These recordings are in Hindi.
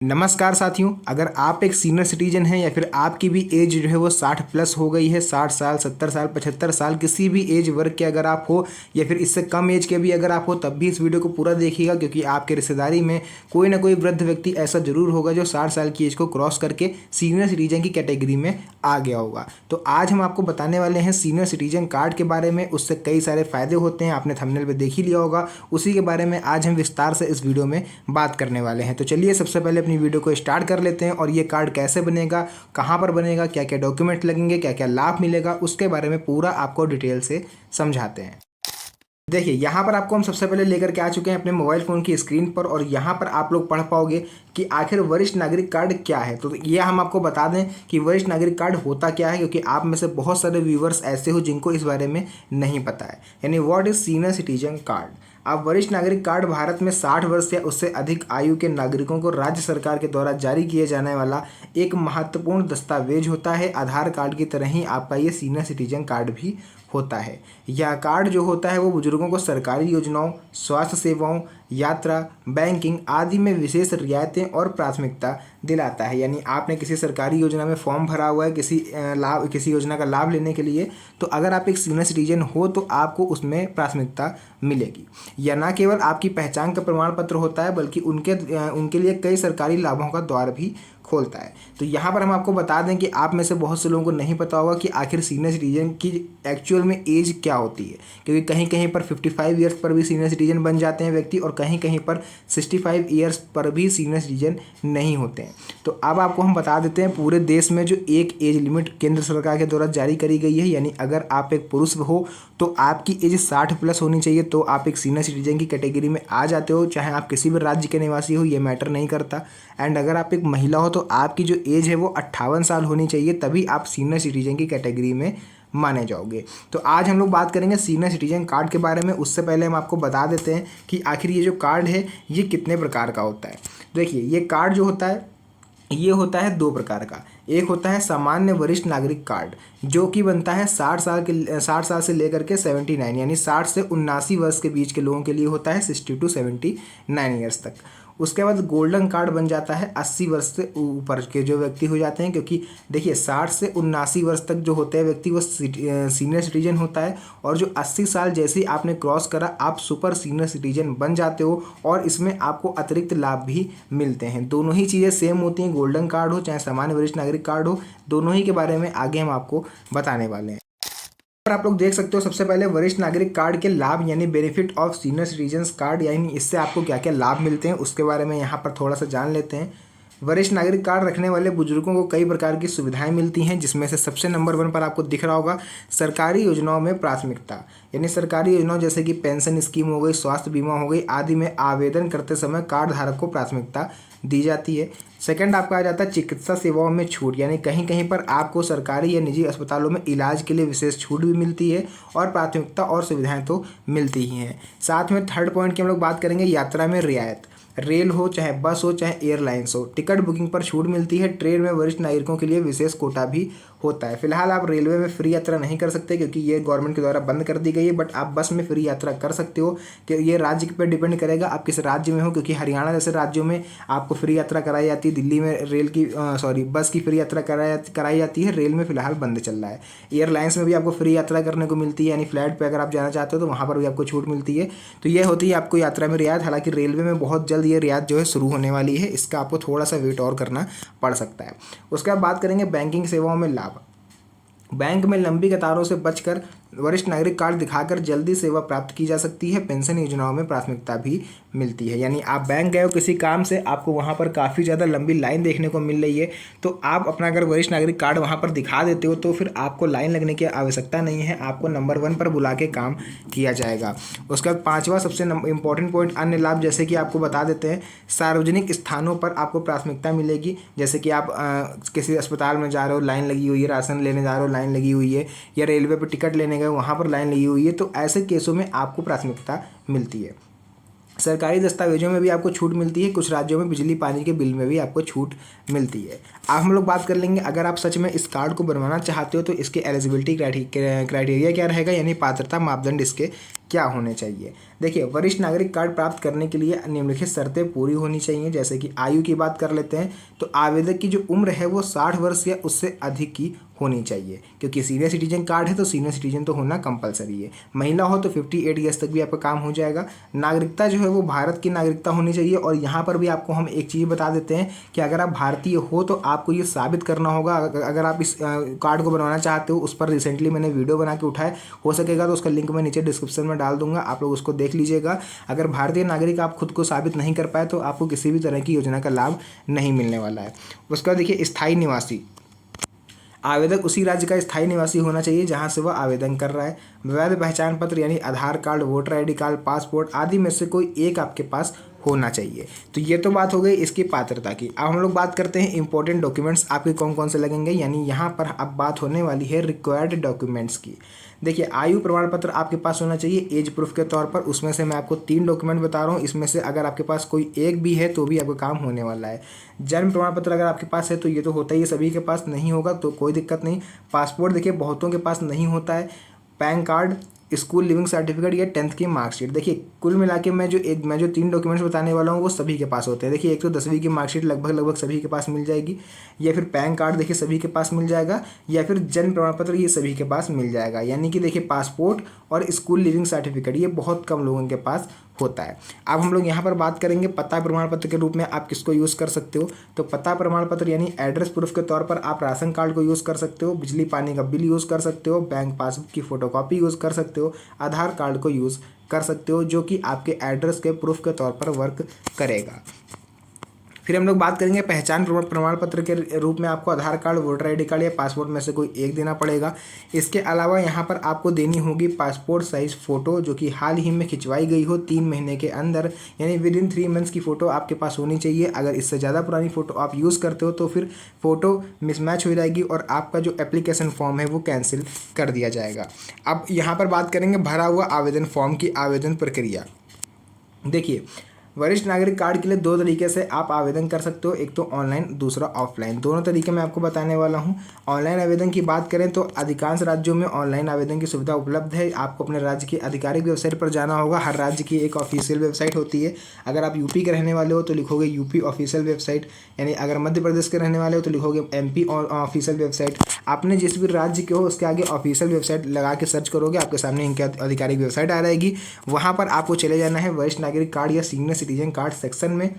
नमस्कार साथियों, अगर आप एक सीनियर सिटीजन हैं या फिर आपकी भी एज जो है वो 60 प्लस हो गई है, 60 साल, 70 साल, 75 साल, किसी भी एज वर्ग के अगर आप हो या फिर इससे कम एज के भी अगर आप हो, तब भी इस वीडियो को पूरा देखिएगा, क्योंकि आपके रिश्तेदारी में कोई ना कोई वृद्ध व्यक्ति ऐसा जरूर होगा जो 60 साल की एज को क्रॉस करके सीनियर सिटीजन की कैटेगरी में आ गया होगा। तो आज हम आपको बताने वाले हैं सीनियर सिटीजन कार्ड के बारे में। उससे कई सारे फायदे होते हैं, आपने थंबनेल पे देख ही लिया होगा। उसी के बारे में आज हम विस्तार से इस वीडियो में बात करने वाले हैं। तो चलिए सबसे पहले अपनी वीडियो को स्टार्ट कर लेते हैं और ये कार्ड कैसे बनेगा, कहाँ पर बनेगा, क्या क्या डॉक्यूमेंट लगेंगे, क्या क्या लाभ मिलेगा, उसके बारे में पूरा आपको डिटेल से समझाते हैं। देखिए, यहाँ पर आपको हम सबसे पहले लेकर के आ चुके हैं अपने मोबाइल फ़ोन की स्क्रीन पर, और यहाँ पर आप लोग पढ़ पाओगे कि आखिर वरिष्ठ नागरिक कार्ड क्या है। तो ये हम आपको बता दें कि वरिष्ठ नागरिक कार्ड होता क्या है, क्योंकि आप में से बहुत सारे व्यूवर्स ऐसे हो जिनको इस बारे में नहीं पता है। यानी what is senior citizen card. अब वरिष्ठ नागरिक कार्ड भारत में 60 वर्ष या उससे अधिक आयु के नागरिकों को राज्य सरकार के द्वारा जारी किए जाने वाला एक महत्वपूर्ण दस्तावेज होता है। आधार कार्ड की तरह ही आपका ये सीनियर सिटीजन कार्ड भी होता है। यह कार्ड जो होता है वो बुजुर्गों को सरकारी योजनाओं, स्वास्थ्य सेवाओं, यात्रा, बैंकिंग आदि में विशेष रियायतें और प्राथमिकता दिलाता है। यानी आपने किसी सरकारी योजना में फॉर्म भरा हुआ है किसी योजना का लाभ लेने के लिए, तो अगर आप एक सीनियर सिटीजन हो तो आपको उसमें प्राथमिकता मिलेगी। यह न केवल आपकी पहचान का प्रमाण पत्र होता है, बल्कि उनके लिए कई सरकारी लाभों का द्वार भी खोलता है। तो यहाँ पर हम आपको बता दें कि आप में से बहुत से लोगों को नहीं पता होगा कि आखिर सीनियर सिटीजन की एक्चुअल में एज क्या होती है, क्योंकि कहीं कहीं पर 55 ईयर्स पर भी सीनियर सिटीजन बन जाते हैं व्यक्ति, और कहीं कहीं पर 65 ईयर्स पर भी सीनियर सिटीजन नहीं होते हैं। तो अब आपको हम बता देते हैं पूरे देश में जो एक एज लिमिट केंद्र सरकार के द्वारा जारी करी गई है, यानी अगर आप एक पुरुष हो तो आपकी एज 60 प्लस होनी चाहिए, तो आप एक सीनियर सिटीजन की कैटेगरी में आ जाते हो। चाहे आप किसी भी राज्य के निवासी हो, ये मैटर नहीं करता। एंड अगर आप एक महिला हो तो आपकी जो एज है वो 58 साल होनी चाहिए, तभी आप सीनियर सिटीजन की कैटेगरी में माने जाओगे। तो आज हम लोग बात करेंगे सीनियर सिटीजन कार्ड के बारे में। उससे पहले हम आपको बता देते हैं कि आखिर ये जो कार्ड है ये कितने प्रकार का होता है। देखिए, ये कार्ड जो होता है ये होता है दो प्रकार का। एक होता है सामान्य वरिष्ठ नागरिक कार्ड, जो कि बनता है 60 साल से लेकर के 79, यानी 60 से 79 वर्ष के बीच के लोगों के लिए होता है, 60 टू 79 ईयर्स तक। उसके बाद गोल्डन कार्ड बन जाता है 80 वर्ष से ऊपर के जो व्यक्ति हो जाते हैं, क्योंकि देखिए 60 से 79 वर्ष तक जो होते हैं व्यक्ति वो सीनियर सिटीजन होता है, और जो 80 साल जैसे ही आपने क्रॉस करा आप सुपर सीनियर सिटीजन बन जाते हो, और इसमें आपको अतिरिक्त लाभ भी मिलते हैं। दोनों ही चीज़ें सेम होती हैं, गोल्डन कार्ड हो चाहे सामान्य वरिष्ठ नागरिक कार्ड हो, दोनों ही के बारे में आगे हम आपको बताने वाले हैं। पर आप लोग देख सकते हो सबसे पहले वरिष्ठ नागरिक कार्ड के लाभ, यानी benefit of senior citizens card, यानी इससे आपको क्या क्या लाभ मिलते हैं उसके बारे में यहाँ पर थोड़ा सा जान लेते हैं। वरिष्ठ नागरिक कार्ड रखने वाले बुजुर्गों को कई प्रकार की सुविधाएं मिलती हैं, जिसमें से सबसे नंबर 1 पर आपको दिख रहा होगा सरकारी योजनाओं में प्राथमिकता। यानी सरकारी योजनाओं जैसे कि पेंशन स्कीम हो गई, स्वास्थ्य बीमा हो गई आदि में आवेदन करते समय कार्ड धारक को प्राथमिकता दी जाती है। सेकंड आपका आ जाता है चिकित्सा सेवाओं में छूट, यानी कहीं कहीं पर आपको सरकारी या निजी अस्पतालों में इलाज के लिए विशेष छूट भी मिलती है, और प्राथमिकता और सुविधाएं तो मिलती ही हैं। साथ में थर्ड पॉइंट की हम लोग बात करेंगे यात्रा में रियायत। रेल हो चाहे बस हो चाहे एयरलाइंस हो, टिकट बुकिंग पर छूट मिलती है। ट्रेन में वरिष्ठ नागरिकों के लिए विशेष कोटा भी होता है। फिलहाल आप रेलवे में फ्री यात्रा नहीं कर सकते, क्योंकि ये गवर्नमेंट के द्वारा बंद कर दी गई है, बट आप बस में फ्री यात्रा कर सकते हो। कि ये राज्य पर डिपेंड करेगा आप किस राज्य में हो, क्योंकि हरियाणा जैसे राज्यों में आपको फ्री यात्रा कराई जाती है, दिल्ली में बस की फ्री यात्रा कराई जाती है। रेल में फिलहाल बंद चल रहा है। एयरलाइंस में भी आपको फ्री यात्रा करने को मिलती है, यानी फ्लाइट पर अगर आप जाना चाहते हो तो वहाँ पर भी आपको छूट मिलती है। तो ये होती है आपको यात्रा में रियायत। हालांकि रेलवे में बहुत जल्द ये रियायत जो है शुरू होने वाली है, इसका आपको थोड़ा सा वेट और करना पड़ सकता है। उसके बाद बात करेंगे बैंकिंग सेवाओं में लाभ। बैंक में लंबी कतारों से बचकर वरिष्ठ नागरिक कार्ड दिखाकर जल्दी सेवा प्राप्त की जा सकती है। पेंशन योजनाओं में प्राथमिकता भी मिलती है, यानी आप बैंक गए हो किसी काम से, आपको वहाँ पर काफ़ी ज़्यादा लंबी लाइन देखने को मिल रही है, तो आप अपना अगर वरिष्ठ नागरिक कार्ड वहाँ पर दिखा देते हो तो फिर आपको लाइन लगने की आवश्यकता नहीं है, आपको नंबर 1 पर बुला के काम किया जाएगा। उसके बाद 5वां सबसे इंपॉर्टेंट पॉइंट अन्य लाभ, जैसे कि आपको बता देते हैं सार्वजनिक स्थानों पर आपको प्राथमिकता मिलेगी। जैसे कि आप किसी अस्पताल में जा रहे हो, लाइन लगी हुई है, राशन लेने जा रहे हो, लाइन लगी हुई है, या रेलवे पर टिकट लेने गए वहाँ पर लाइन लगी हुई है, तो ऐसे केसों में आपको प्राथमिकता मिलती है। सरकारी दस्तावेजों में भी आपको छूट मिलती है। कुछ राज्यों में बिजली पानी के बिल में भी आपको छूट मिलती है। अब हम लोग बात कर लेंगे अगर आप सच में इस कार्ड को बनवाना चाहते हो तो इसके एलिजिबिलिटी क्राइटेरिया क्या रहेगा, यानी पात्रता मापदंड इसके क्या होने चाहिए। देखिए, वरिष्ठ नागरिक कार्ड प्राप्त करने के लिए निम्नलिखित शर्तें पूरी होनी चाहिए। जैसे कि आयु की बात कर लेते हैं, तो आवेदक की जो उम्र है वो 60 वर्ष या उससे अधिक की होनी चाहिए, क्योंकि सीनियर सिटीजन कार्ड है तो सीनियर सिटीजन तो होना कंपलसरी है। महिला हो तो 58 ईयर्स तक भी आपका काम हो जाएगा। नागरिकता जो है वो भारत की नागरिकता होनी चाहिए। और यहाँ पर भी आपको हम एक चीज़ बता देते हैं कि अगर आप भारतीय हो तो आपको ये साबित करना होगा। अगर आप इस कार्ड को बनवाना चाहते हो, उस पर रिसेंटली मैंने वीडियो बना के उठाया, हो सकेगा तो उसका लिंक मैं नीचे डिस्क्रिप्शन में डाल दूंगा, आप लोग उसको देख लीजिएगा। अगर भारतीय नागरिक आप खुद को साबित नहीं कर पाए तो आपको किसी भी तरह की योजना का लाभ नहीं मिलने वाला है। उसका देखिए, स्थायी निवासी, आवेदक उसी राज्य का स्थायी निवासी होना चाहिए जहां से वह आवेदन कर रहा है। वैध पहचान पत्र यानी Aadhaar card, voter ID card, passport आदि में से कोई एक आपके पास होना चाहिए। तो ये तो बात हो गई इसकी पात्रता की। अब हम लोग बात करते हैं इंपॉर्टेंट डॉक्यूमेंट्स आपके कौन कौन से लगेंगे, यानी यहाँ पर अब बात होने वाली है रिक्वायर्ड डॉक्यूमेंट्स की। देखिए, आयु प्रमाण पत्र आपके पास होना चाहिए एज प्रूफ के तौर पर। उसमें से मैं आपको 3 डॉक्यूमेंट बता रहा हूँ, इसमें से अगर आपके पास कोई एक भी है तो भी आपका काम होने वाला है। जन्म प्रमाण पत्र अगर आपके पास है तो ये तो होता ही है, सभी के पास नहीं होगा तो कोई दिक्कत नहीं। पासपोर्ट देखिए बहुतों के पास नहीं होता है। Pan card, school leaving certificate या 10th की मार्कशीट। देखिए, कुल मिला के मैं जो 3 डॉक्यूमेंट्स बताने वाला हूँ वो सभी के पास होते हैं। देखिए, एक तो 10वीं की मार्कशीट लगभग सभी के पास मिल जाएगी, या फिर पैन कार्ड देखिए सभी के पास मिल जाएगा, या फिर जन्म प्रमाण पत्र ये सभी के पास मिल जाएगा। यानी कि देखिए, पासपोर्ट और स्कूल लिविंग सर्टिफिकेट ये बहुत कम लोगों के पास होता है। अब हम लोग यहाँ पर बात करेंगे पता प्रमाण पत्र के रूप में आप किसको यूज़ कर सकते हो। तो पता प्रमाण पत्र यानी एड्रेस प्रूफ के तौर पर आप राशन कार्ड को यूज़ कर सकते हो, बिजली पानी का बिल यूज़ कर सकते हो, बैंक पासबुक की फोटोकॉपी यूज़ कर सकते हो, आधार कार्ड को यूज़ कर सकते हो, जो कि आपके एड्रेस के प्रूफ के तौर पर वर्क करेगा। फिर हम लोग बात करेंगे पहचान प्रमाण पत्र के रूप में आपको आधार कार्ड, वोटर आईडी कार्ड या पासपोर्ट में से कोई एक देना पड़ेगा। इसके अलावा यहाँ पर आपको देनी होगी पासपोर्ट साइज़ फ़ोटो, जो कि हाल ही में खिंचवाई गई हो 3 महीने के अंदर, यानी विदिन 3 मंथ्स की फ़ोटो आपके पास होनी चाहिए। अगर इससे ज़्यादा पुरानी फ़ोटो आप यूज़ करते हो तो फिर फ़ोटो मिसमैच हो जाएगी और आपका जो एप्लीकेशन फॉर्म है वो कैंसिल कर दिया जाएगा। अब यहाँ पर बात करेंगे भरा हुआ आवेदन फॉर्म की आवेदन प्रक्रिया। देखिए, वरिष्ठ नागरिक कार्ड के लिए 2 तरीके से आप आवेदन कर सकते हो, एक तो ऑनलाइन, दूसरा ऑफलाइन। दोनों तरीके मैं आपको बताने वाला हूं। ऑनलाइन आवेदन की बात करें तो अधिकांश राज्यों में ऑनलाइन आवेदन की सुविधा उपलब्ध है। आपको अपने राज्य की आधिकारिक वेबसाइट पर जाना होगा। हर राज्य की एक ऑफिशियल वेबसाइट होती है। अगर आप यूपी के रहने वाले हो तो लिखोगे यूपी ऑफिशियल वेबसाइट, यानी अगर मध्य प्रदेश के रहने वाले हो तो लिखोगे एमपी ऑफिशियल वेबसाइट। आपने जिस भी राज्य के हो उसके आगे ऑफिशियल वेबसाइट लगा के सर्च करोगे, आपके सामने इनकी आधिकारिक वेबसाइट आ जाएगी। वहाँ पर आपको चले जाना है वरिष्ठ नागरिक कार्ड या सीनियर सिटीजन कार्ड सेक्शन में,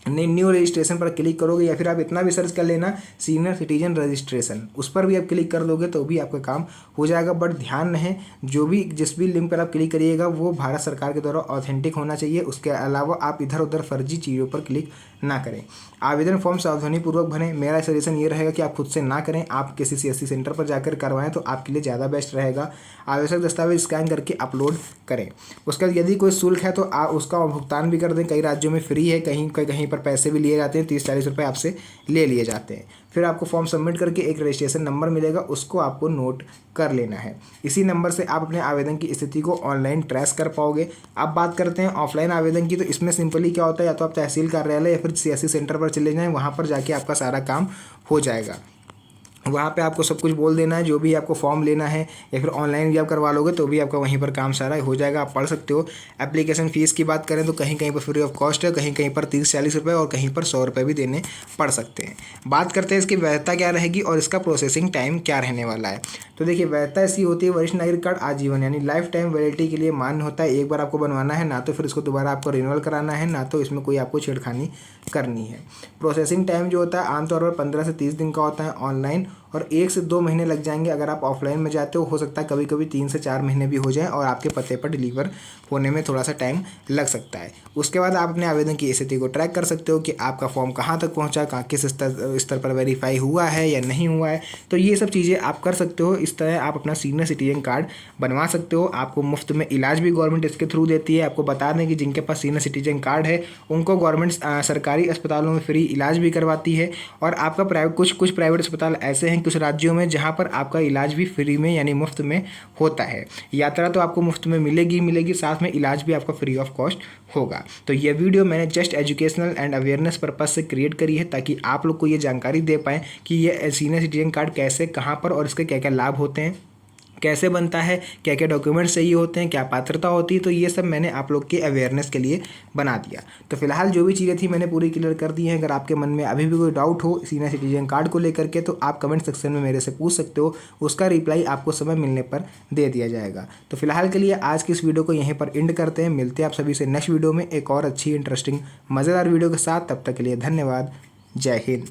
न्यू रजिस्ट्रेशन पर क्लिक करोगे, या फिर आप इतना भी सर्च कर लेना सीनियर सिटीजन रजिस्ट्रेशन, उस पर भी आप क्लिक कर दोगे तो भी आपका काम हो जाएगा। बट ध्यान रहे, जिस भी लिंक पर आप क्लिक करिएगा वो भारत सरकार के द्वारा ऑथेंटिक होना चाहिए। उसके अलावा आप इधर उधर फर्जी चीज़ों पर क्लिक ना करें। आवेदन फॉर्म सावधानीपूर्वक भरें। मेरा सजेशन ये रहेगा कि आप खुद से ना करें, आप किसी CSC सेंटर पर जाकर करवाएं तो आपके लिए ज़्यादा बेस्ट रहेगा। आवश्यक दस्तावेज स्कैन करके अपलोड करें। उसका यदि कोई शुल्क है तो आप उसका भुगतान भी कर दें। कई राज्यों में फ्री है, कहीं कहीं पर पैसे भी लिए जाते हैं, 30-40 रुपये आपसे ले लिए जाते हैं। फिर आपको फॉर्म सबमिट करके एक रजिस्ट्रेशन नंबर मिलेगा, उसको आपको नोट कर लेना है। इसी नंबर से आप अपने आवेदन की स्थिति को ऑनलाइन ट्रेस कर पाओगे। अब बात करते हैं ऑफलाइन आवेदन की। तो इसमें सिंपली क्या होता है, या तो आप तहसील कार्यालय या फिर CSC सेंटर पर चले जाएं, वहाँ पर जाके आपका सारा काम हो जाएगा। वहाँ पे आपको सब कुछ बोल देना है, जो भी आपको फॉर्म लेना है, या फिर ऑनलाइन भी आप करवा लोगे तो भी आपका वहीं पर काम सारा हो जाएगा, आप पढ़ सकते हो। एप्लीकेशन फ़ीस की बात करें तो कहीं कहीं पर फ्री ऑफ कॉस्ट है, कहीं कहीं पर 30-40 रुपये और कहीं पर 100 रुपये भी देने पड़ सकते हैं। बात करते हैं इसकी वैधता क्या रहेगी और इसका प्रोसेसिंग टाइम क्या रहने वाला है। तो देखिए, वैधता ऐसी होती है वरिष्ठ नागरिक कार्ड आजीवन यानी लाइफ टाइम वैलिडिटी के लिए मान्य होता है। एक बार आपको बनवाना है, ना तो फिर इसको दोबारा आपको रिन्यूअल कराना है, ना तो इसमें कोई आपको छेड़खानी करनी है। प्रोसेसिंग टाइम जो होता है आमतौर पर 15 से 30 दिन का होता है ऑनलाइन, और 1 से 2 महीने लग जाएंगे अगर आप ऑफलाइन में जाते हो सकता है कभी कभी 3 से 4 महीने भी हो जाए और आपके पते पर डिलीवर होने में थोड़ा सा टाइम लग सकता है। उसके बाद आप अपने आवेदन की स्थिति को ट्रैक कर सकते हो कि आपका फॉर्म कहाँ तक पहुँचा, किस स्तर पर वेरीफाई हुआ है या नहीं हुआ है। तो ये सब चीज़ें आप कर सकते हो। इस तरह आप अपना सीनियर सिटीजन कार्ड बनवा सकते हो। आपको मुफ्त में इलाज भी गवर्नमेंट इसके थ्रू देती है। आपको बता दें कि जिनके पास सीनियर सिटीजन कार्ड है उनको गवर्नमेंट सरकारी अस्पतालों में फ्री इलाज भी करवाती है। और आपका कुछ प्राइवेट अस्पताल ऐसे हैं कुछ राज्यों में जहाँ पर आपका इलाज भी फ्री में यानी मुफ्त में होता है। यात्रा तो आपको मुफ्त में मिलेगी, साथ में इलाज भी आपका फ्री ऑफ कॉस्ट होगा। तो ये वीडियो मैंने just educational and awareness purpose से क्रिएट करी है ताकि आप लोग को ये जानकारी दे पाएँ कि ये सीनियर सिटीजन कार्ड कैसे, कहाँ पर और इसके क्या क्या लाभ होते हैं, कैसे बनता है, क्या क्या डॉक्यूमेंट्स चाहिए होते हैं, क्या पात्रता होती है, तो ये सब मैंने आप लोग के अवेयरनेस के लिए बना दिया। तो फिलहाल जो भी चीज़ें थी मैंने पूरी क्लियर कर दी हैं। अगर आपके मन में अभी भी कोई डाउट हो सीनियर सिटीजन कार्ड को लेकर के तो आप कमेंट सेक्शन में मेरे से पूछ सकते हो, उसका रिप्लाई आपको समय मिलने पर दे दिया जाएगा। तो फिलहाल के लिए आज की इस वीडियो को यहीं पर एंड करते हैं। मिलते हैं आप सभी से नेक्स्ट वीडियो में एक और अच्छी इंटरेस्टिंग मज़ेदार वीडियो के साथ। तब तक के लिए धन्यवाद। जय हिंद।